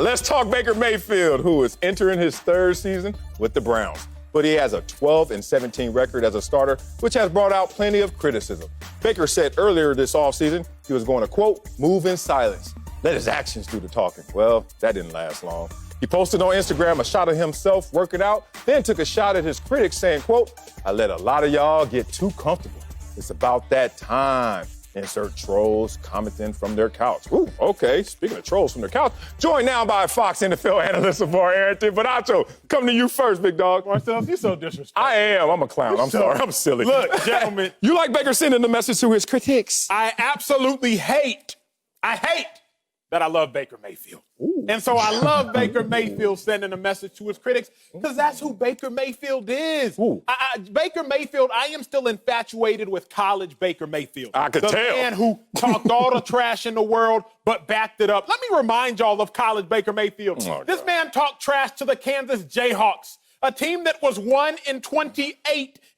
Let's talk Baker Mayfield, who is entering his third season with the Browns. But he has a 12-17 record as a starter, which has brought out plenty of criticism. Baker said earlier this offseason he was going to, quote, move in silence. Let his actions do the talking. Well, that didn't last long. He posted on Instagram a shot of himself working out, then took a shot at his critics saying, quote, I let a lot of y'all get too comfortable. It's about that time. Insert trolls commenting from their couch. Ooh, okay. Speaking of trolls from their couch, joined now by Fox NFL analyst LaVar Arrington. But Acho, come to you first, big dog. Marcellus, you're so disrespectful. I am. I'm a clown. I'm sorry. I'm silly. Look, gentlemen. You like Baker sending the message to his critics? I absolutely hate that I love Baker Mayfield. Ooh. And so I love Baker Mayfield sending a message to his critics because that's who Baker Mayfield is. Baker Mayfield, I am still infatuated with college Baker Mayfield. I could tell. The man who talked all the trash in the world but backed it up. Let me remind y'all of college Baker Mayfield. This man talked trash to the Kansas Jayhawks, a team that was 1-28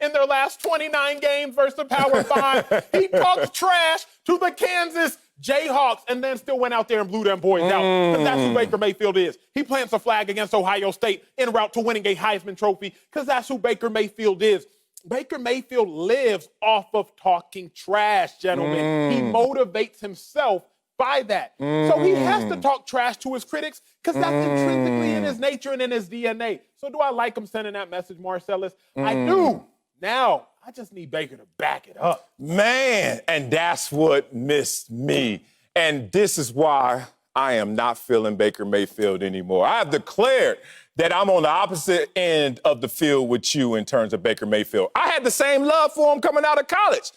in their last 29 games versus the Power 5. He talked trash to the Kansas Jayhawks and then still went out there and blew them boys out. Because that's who Baker Mayfield is. He plants a flag against Ohio State en route to winning a Heisman Trophy because that's who Baker Mayfield is. Baker Mayfield lives off of talking trash, gentlemen. He motivates himself by that. So he has to talk trash to his critics because that's intrinsically in his nature and in his DNA. So do I like him sending that message, Marcellus? I do. Now, I just need Baker to back it up. Man, and that's what missed me. And this is why I am not feeling Baker Mayfield anymore. I have declared that I'm on the opposite end of the field with you in terms of Baker Mayfield. I had the same love for him coming out of college.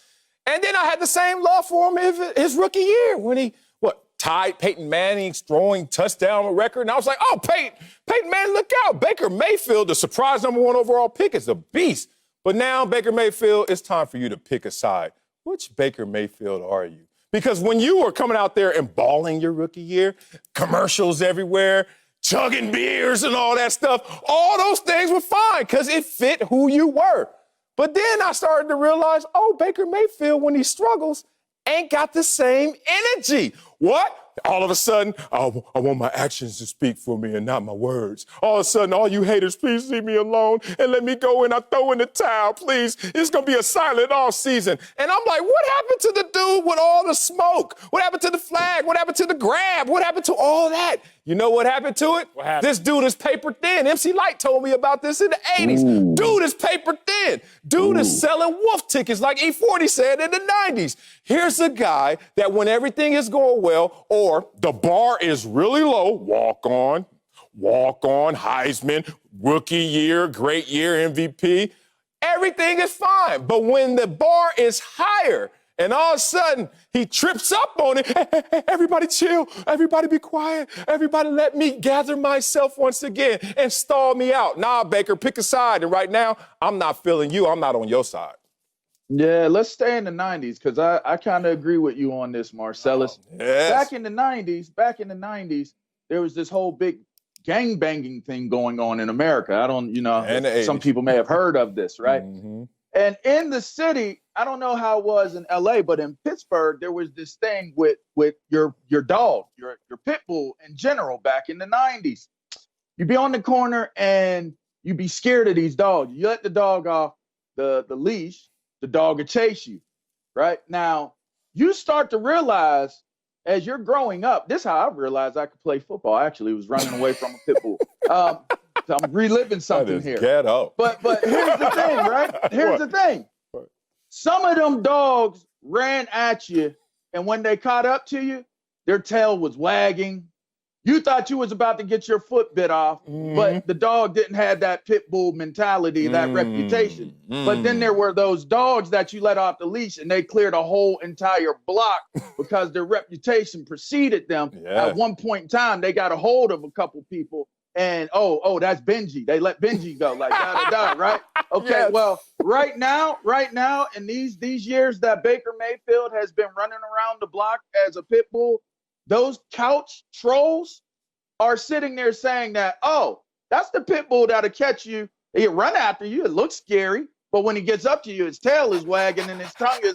And then I had the same love for him his rookie year when he, tied Peyton Manning's throwing touchdown record. And I was like, oh, Peyton Manning, look out. Baker Mayfield, the surprise #1 overall pick, is a beast. But now, Baker Mayfield, it's time for you to pick a side. Which Baker Mayfield are you? Because when you were coming out there and balling your rookie year, commercials everywhere, chugging beers and all that stuff, all those things were fine because it fit who you were. But then I started to realize, Baker Mayfield, when he struggles, ain't got the same energy. What? All of a sudden, I want my actions to speak for me and not my words. All of a sudden, all you haters, please leave me alone and let me go and I throw in the towel, please. It's going to be a silent off season. And I'm like, what happened to the dude with all the smoke? What happened to the flag? What happened to the grab? What happened to all that? You know what happened to it? What happened? This dude is paper thin. MC Light told me about this in the 80s. Ooh. Dude is paper thin. Dude is selling wolf tickets like E40 said in the 90s. Here's a guy that when everything is going well or the bar is really low, walk on, Heisman, rookie year, great year, MVP, everything is fine. But when the bar is higher, and all of a sudden, he trips up on it. Hey, everybody chill. Everybody be quiet. Everybody let me gather myself once again and stall me out. Nah, Baker, pick a side. And right now, I'm not feeling you. I'm not on your side. Yeah, let's stay in the 90s because I kind of agree with you on this, Marcellus. Yes. Back in the 90s, there was this whole big gang-banging thing going on in America. I don't, some people may have heard of this, right? Mm-hmm. And in the city, I don't know how it was in LA, but in Pittsburgh, there was this thing with your dog, your pit bull in general back in the 90s. You'd be on the corner and you'd be scared of these dogs. You let the dog off the leash, the dog will chase you, right? Now, you start to realize as you're growing up, this is how I realized I could play football. I actually was running away from a pit bull. So I'm reliving something here. Ghetto. But here's the thing, right? Here's the thing. Some of them dogs ran at you, and when they caught up to you, their tail was wagging. You thought you was about to get your foot bit off, but the dog didn't have that pit bull mentality, that reputation. But then there were those dogs that you let off the leash, and they cleared a whole entire block because their reputation preceded them. Yeah. At one point in time, they got a hold of a couple people. And, that's Benji. They let Benji go, like, right? Okay, yes. Well, right now, in these years that Baker Mayfield has been running around the block as a pit bull, those couch trolls are sitting there saying that, that's the pit bull that'll catch you. He'll run after you. It looks scary. But when he gets up to you, his tail is wagging and his tongue is,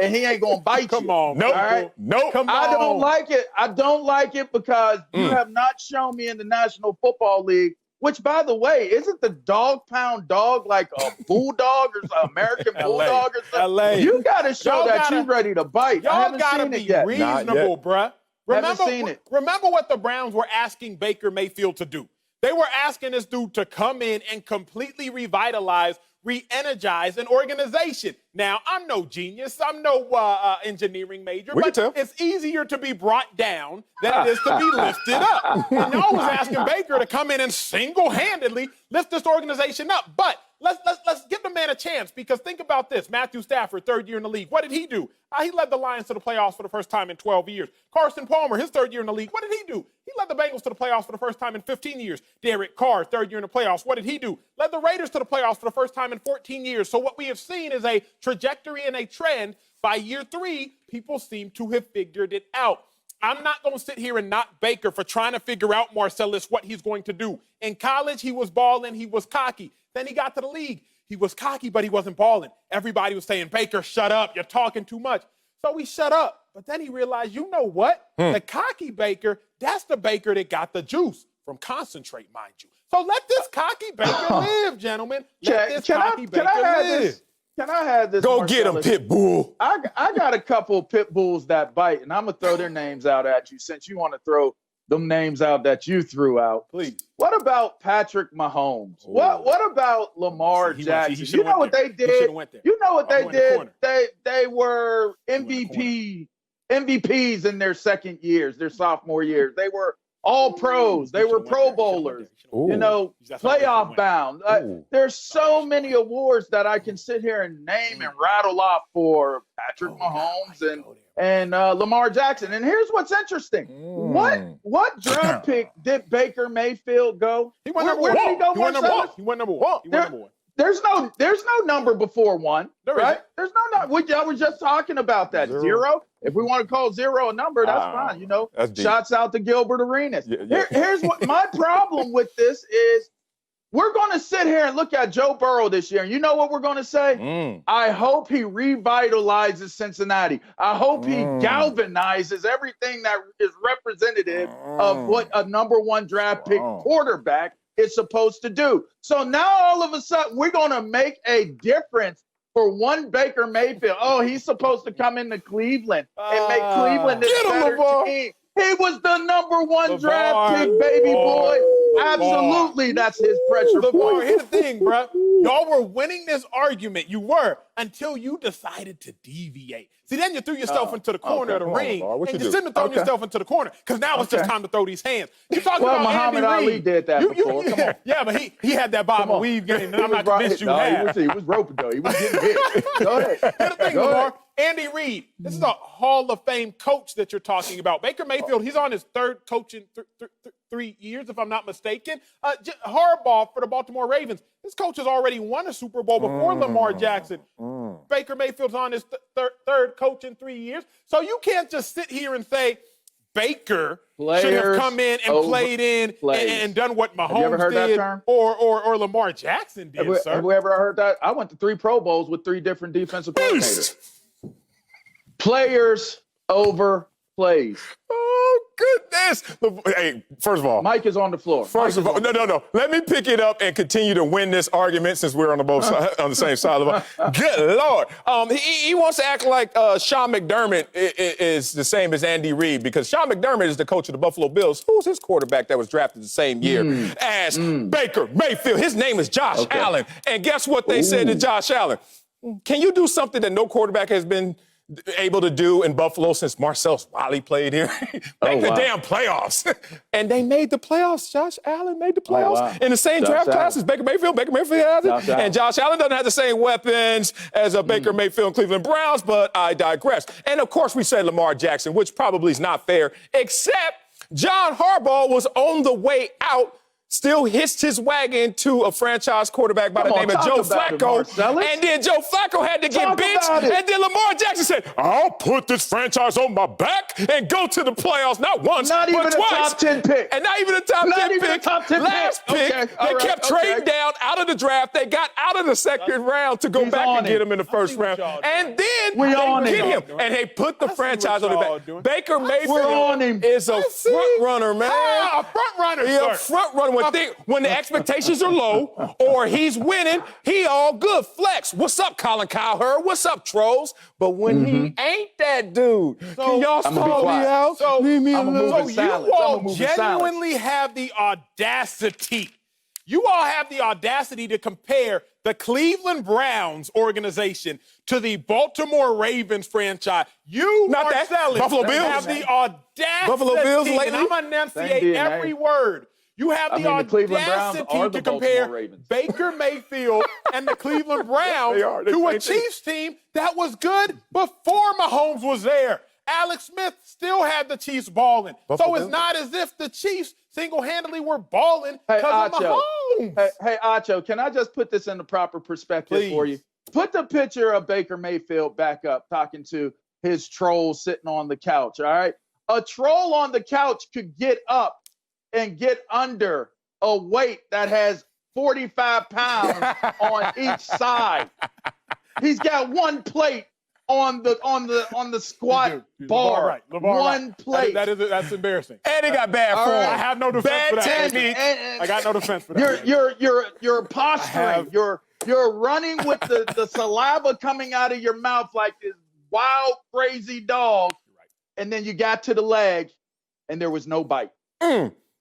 and he ain't gonna bite you. Come on, nope, all right? nope. Come on. I don't like it. I don't like it because you have not shown me in the National Football League, which, by the way, isn't the dog pound dog like a bulldog or some American bulldog or something? LA. You got to show Y'all that gotta- you're ready to bite. I Y'all haven't gotta seen be it yet. reasonable, bruh. Haven't seen it. Remember what the Browns were asking Baker Mayfield to do. They were asking this dude to come in and completely revitalize, re-energize an organization. Now, I'm no genius. I'm no engineering major, We but can tell. it's easier to be brought down than it is to be lifted up. And y'all was asking Baker to come in and single-handedly lift this organization up. But let's give the man a chance, because think about this. Matthew Stafford, third year in the league. What did he do? He led the Lions to the playoffs for the first time in 12 years. Carson Palmer, his third year in the league. What did he do? He led the Bengals to the playoffs for the first time in 15 years. Derek Carr, third year in the playoffs. What did he do? Led the Raiders to the playoffs for the first time in 14 years. So what we have seen is a trajectory and a trend. By year 3, people seem to have figured it out. I'm not going to sit here and knock Baker for trying to figure out, Marcellus, what he's going to do. In college, he was balling, he was cocky. Then he got to the league. He was cocky, but he wasn't balling. Everybody was saying, Baker, shut up. You're talking too much. So he shut up. But then he realized, you know what? The cocky Baker, that's the Baker that got the juice from concentrate, mind you. So let this cocky Baker live, gentlemen. Let this cocky Baker live. Can I have this? Go get him, Marcellus? pit bull. I got a couple pit bulls that bite, and I'm gonna throw their names out at you since you want to throw them names out that you threw out. Please. What about Patrick Mahomes? What about Lamar Jackson? You know what they did? You know what they did? They were MVPs in their second years, their sophomore years. They were all pros. They were Pro Bowlers. You know, playoff bound. There's so many awards that I can sit here and name and rattle off for Patrick Mahomes and Lamar Jackson. And here's what's interesting. What draft pick did Baker Mayfield go? He went number one. Where did he go, He went number one. Marcellus? He went number one. He went number one. There's no number before one, right? There's no number. I was just talking about that. Zero. If we want to call zero a number, that's fine. You know, shouts out to Gilbert Arenas. Here's what my problem with this is. We're going to sit here and look at Joe Burrow this year, and you know what we're going to say? I hope he revitalizes Cincinnati. I hope he galvanizes everything that is representative of what a number one draft pick quarterback is supposed to do. So now all of a sudden we're going to make a difference for one Baker Mayfield. Oh, he's supposed to come into Cleveland and make Cleveland this better team. He was the number one draft pick, baby boy. Absolutely, that's his pressure point. Here's the thing, bro. Y'all were winning this argument. You were, until you decided to deviate. See, then you threw yourself into the corner of the ring. And you shouldn't have thrown yourself into the corner, because now it's just time to throw these hands. You talking about Muhammad Andy Ali Reid. did that before. Come on. Yeah, but he had that bob and weave game, and I'm not convinced you had. He was roping, though. He was getting hit. Go ahead. Here's the thing, LaVar. Andy Reid, this is a Hall of Fame coach that you're talking about. Baker Mayfield, he's on his third coach in 3 years, if I'm not mistaken. Harbaugh for the Baltimore Ravens. This coach has already won a Super Bowl before Lamar Jackson. Baker Mayfield's on his third coach in 3 years. So you can't just sit here and say Baker should have come in and played in and done what Mahomes did or Lamar Jackson did, sir. Have we ever heard that? I went to 3 Pro Bowls with 3 different defensive coordinators. Players over plays. Oh, goodness. Hey, first of all. Mike is on the floor. First of all, no. Let me pick it up and continue to win this argument since we're on the same side of the Good Lord. He wants to act like Sean McDermott is the same as Andy Reid, because Sean McDermott is the coach of the Buffalo Bills. Who's his quarterback that was drafted the same year as Baker Mayfield? His name is Josh Allen. And guess what they said to Josh Allen? Can you do something that no quarterback has been able to do in Buffalo since Marcellus Wiley played here? Make the damn playoffs. And they made the playoffs. Josh Allen made the playoffs in the same draft class as Baker Mayfield. Baker Mayfield has it. And Josh Allen doesn't have the same weapons as a Baker Mayfield and Cleveland Browns, but I digress. And, of course, we said Lamar Jackson, which probably is not fair, except John Harbaugh was on the way out still hitched his wagon to a franchise quarterback by the name of Joe Flacco. And then Joe Flacco had to get benched. And then Lamar Jackson said, I'll put this franchise on my back and go to the playoffs not once, but twice. Not even a top 10 pick. And not even a top 10 pick. Last pick, they kept trading down out of the draft. They got out of the second round to go back and get him in the first round. And then they get him. And they put the franchise on the back. Baker Mayfield is a front runner, man. A front runner, He's a front runner. When the expectations are low or he's winning, he all good. Flex. What's up, Colin Cowherd? What's up, trolls? But when he ain't that dude, can y'all call me out? Leave me alone. So you all genuinely have the audacity. You all have the audacity to compare the Cleveland Browns organization to the Baltimore Ravens franchise. You, Marcellus, Buffalo Bills have the audacity. Buffalo Bills lately? And I'm going to enunciate every word. You have the audacity to compare Baker Mayfield and the Cleveland Browns to a Chiefs team that was good before Mahomes was there. Alex Smith still had the Chiefs balling. So it's not as if the Chiefs single-handedly were balling because of Mahomes. Hey, Acho, can I just put this in the proper perspective for you? Put the picture of Baker Mayfield back up talking to his troll sitting on the couch, all right? A troll on the couch could get up and get under a weight that has 45 pounds on each side. He's got one plate on the squat bar. One plate. That's embarrassing. And he got bad form. I have no defense for that. Technique. I got no defense for that. You're posturing. You're running with the saliva coming out of your mouth like this wild, crazy dog. And then you got to the leg, and there was no bite.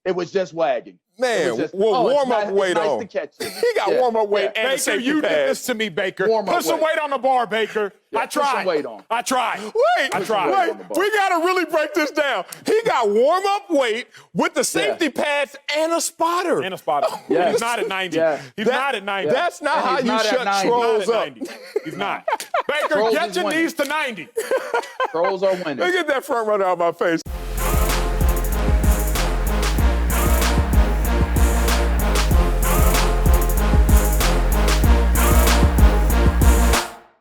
It was just wagging. Man, warm-up weight on. Nice to catch you. He got warm-up weight and Baker, safety you pass. did this to me, Baker. Put some weight on the bar, Baker. I tried. Put some weight on. I tried. Wait, we got to really break this down. He got warm-up weight with the safety pads and a spotter. He's not at 90. He's not at 90. That's not how you shut trolls up. He's not. Baker, get your knees to 90. Trolls are winning. Look at that front runner out of my face.